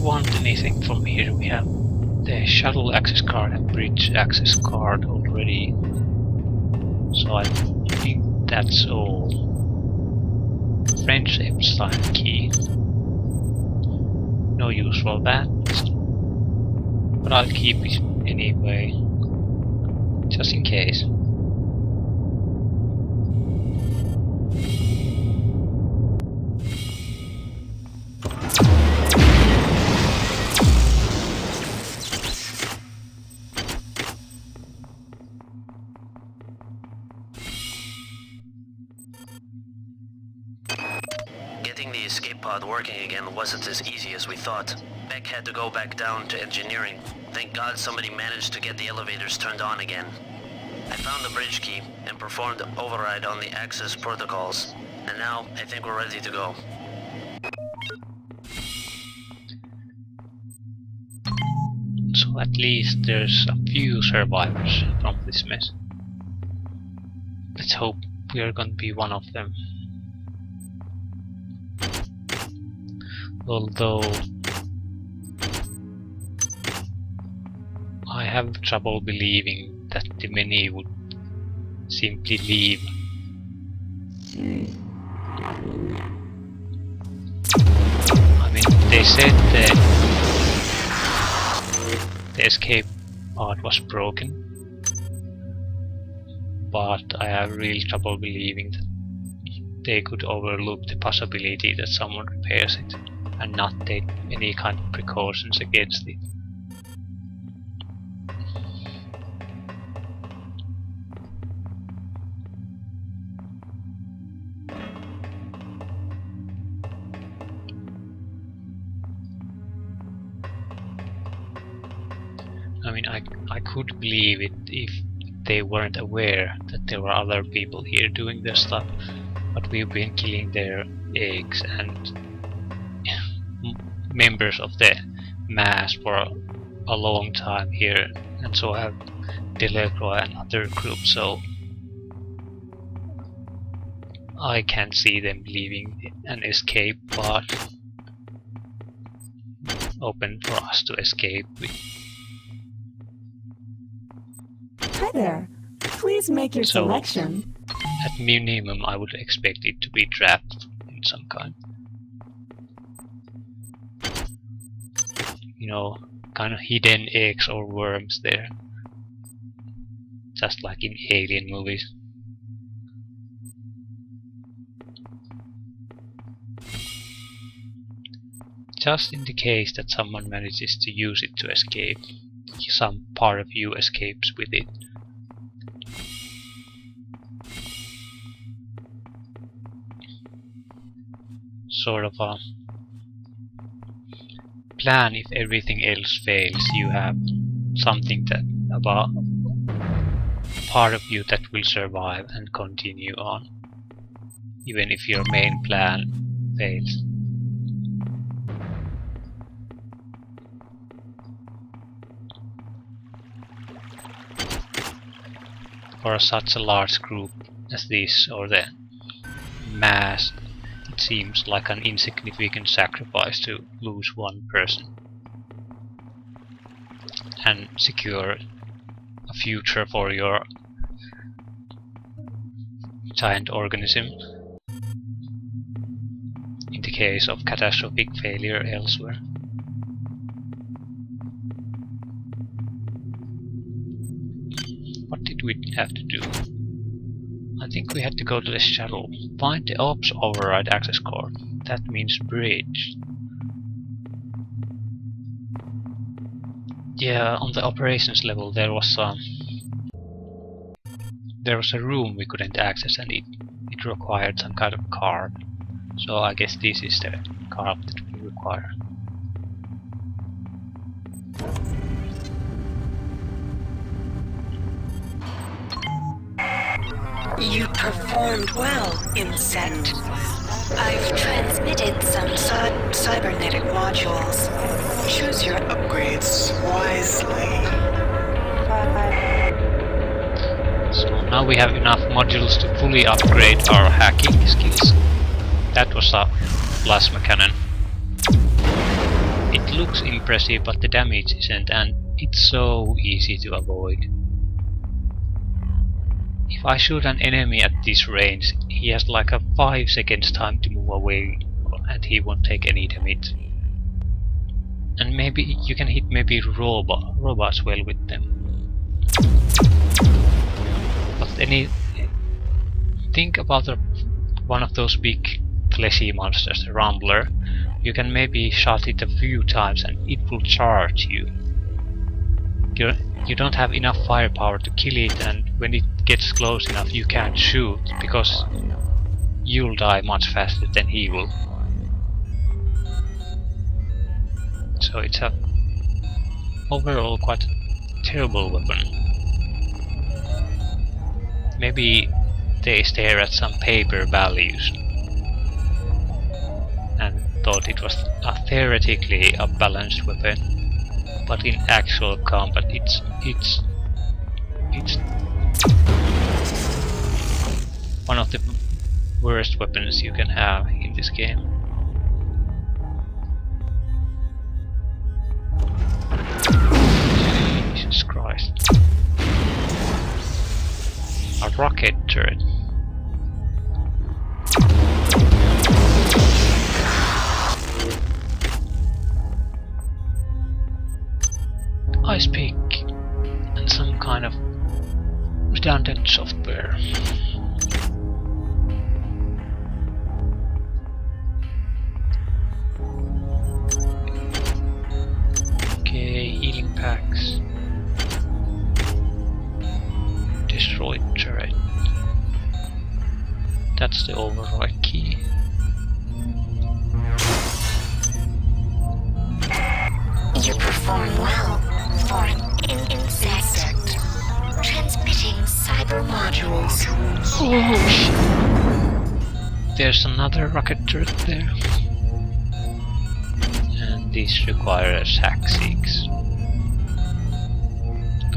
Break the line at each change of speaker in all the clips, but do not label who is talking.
want anything from here. We have the shuttle access card and bridge access card already. So I think that's all. French Epstein key. No use for that. But I'll keep it anyway. Just in case.
Getting the escape pod working again wasn't as easy as we thought. Beck had to go back down to engineering. Thank God somebody managed to get the elevators turned on again. I found the bridge key and performed override on the access protocols. And now I think we're ready to go.
So at least there's a few survivors from this mess. Let's hope we are going to be one of them. Although I have trouble believing that the many would simply leave. I mean, they said the escape pod was broken, but I have real trouble believing that they could overlook the possibility that someone repairs it and not take any kind of precautions against it. I mean, I could believe it if they weren't aware that there were other people here doing their stuff, but we've been killing their eggs and members of the mass for a long time here, and so have Delacroix and other groups, so I can't see them leaving an escape pod open for us to escape with.
Hi there. Please make your
So,
selection.
At minimum, I would expect it to be trapped in some kind. You know, kind of hidden eggs or worms there. Just like in alien movies. Just in the case that someone manages to use it to escape, some part of you escapes with it. Sort of a plan if everything else fails. You have something that about part of you that will survive and continue on, even if your main plan fails. For such a large group as this, or the mass, it seems like an insignificant sacrifice to lose one person and secure a future for your giant organism in the case of catastrophic failure elsewhere. What did we have to do? I think we had to go to the shuttle. Find the ops override access card. That means bridge. Yeah, on the operations level there was a room we couldn't access, and it required some kind of card. So I guess this is the card that we require.
You performed well, Insect. I've transmitted some cybernetic modules. Choose your upgrades wisely.
So now we have enough modules to fully upgrade our hacking skills. That was a plasma cannon. It looks impressive, but the damage isn't, and it's so easy to avoid. If I shoot an enemy at this range, he has like a 5 seconds time to move away, and he won't take any damage. And maybe you can hit maybe robots well with them. But think about one of those big fleshy monsters, the Rumbler. You can maybe shot it a few times and it will charge you. You don't have enough firepower to kill it, and when it gets close enough you can't shoot because you'll die much faster than he will. So it's a overall quite terrible weapon. Maybe they stare at some paper values and thought it was theoretically a balanced weapon, but in actual combat it's one of the worst weapons you can have in this game. Jesus Christ. A rocket turret. Ice pick and some kind of redundant software. Okay, healing packs. Destroyed turret. That's the override key.
You perform well for an insect. Transmitting cyber modules.
Oh shit. There's another rocket turret there. And this requires hack 6.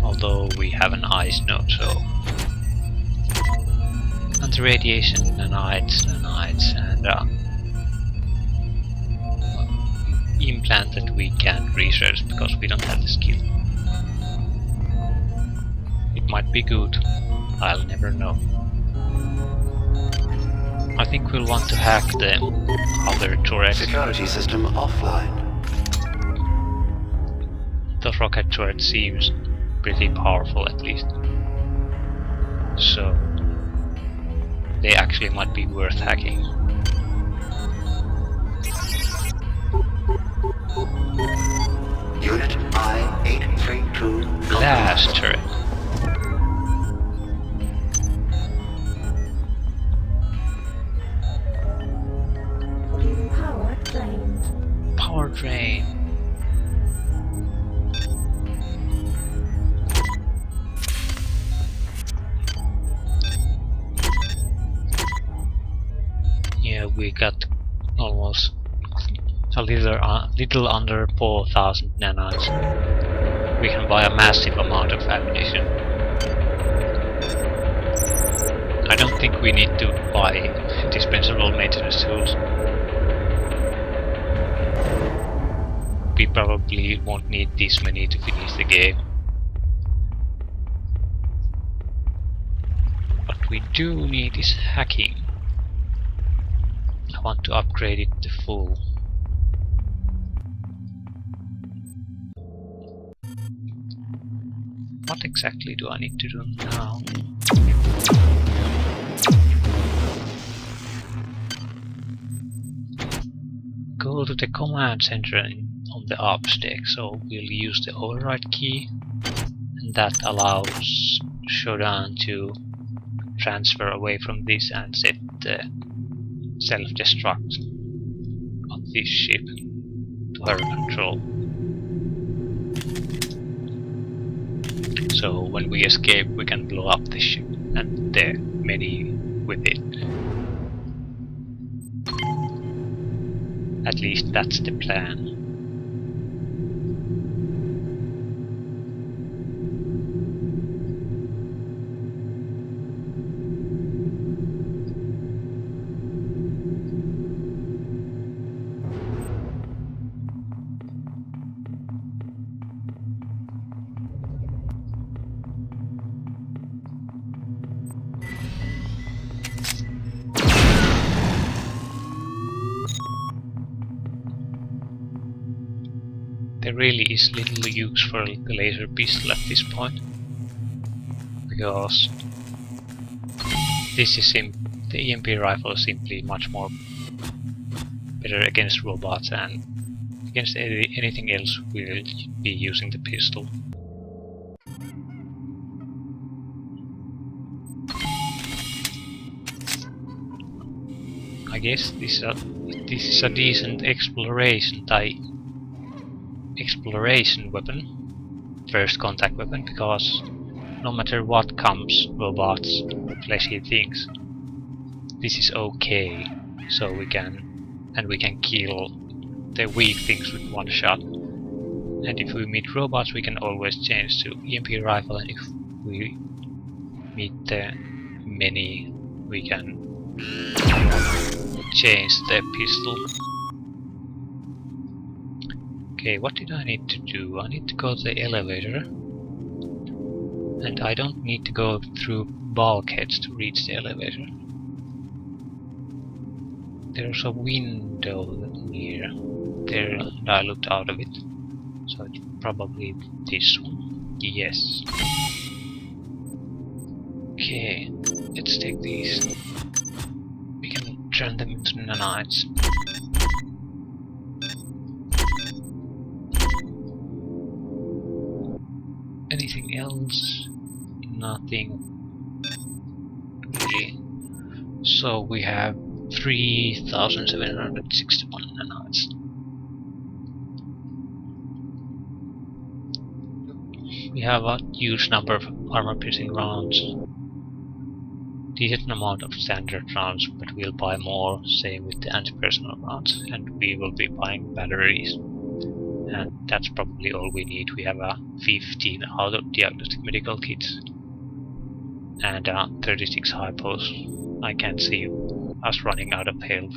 Although we have an ice node, so. And the radiation nanites, and implant that we can't research because we don't have the skill. It might be good, I'll never know. I think we'll want to hack the other turret.
Security system offline.
The rocket turret seems pretty powerful at least. So they actually might be worth hacking.
Unit I-832.
Glass turret.
Power drained.
Power drain. Yeah, we got almost a little under 4,000 nanites. We can buy a massive amount of ammunition. I don't think we need to buy dispensable maintenance tools. We probably won't need this many to finish the game. What we do need is hacking. I want to upgrade it to full. What exactly do I need to do now? Go to the command center on the ops deck, so we'll use the override key, and that allows Shodan to transfer away from this and set the self-destruct of this ship to her control. So when we escape we can blow up the ship and the many with it. At least that's the plan. there really is little use for the laser pistol at this point, because this is the EMP rifle is simply much more better against robots, and against anything else we will be using the pistol. I guess this is a decent exploration weapon, first contact weapon, because no matter what comes, robots, fleshy things, this is okay. So we can kill the weak things with one shot. And if we meet robots, we can always change to EMP rifle, and if we meet the many, we can change the pistol. Okay, what did I need to do? I need to go to the elevator, and I don't need to go through bulkheads to reach the elevator. There's a window near there, and I looked out of it, so it's probably this one. Yes. Okay, let's take these. We can turn them into nanites. Anything else? Nothing really. So we have 3,761 nanites. We have a huge number of armor-piercing rounds, decent amount of standard rounds, but we'll buy more, same with the anti-personnel rounds, and we will be buying batteries. And that's probably all we need. We have 15 auto-diagnostic medical kits and 36 hypos. I can't see us running out of health.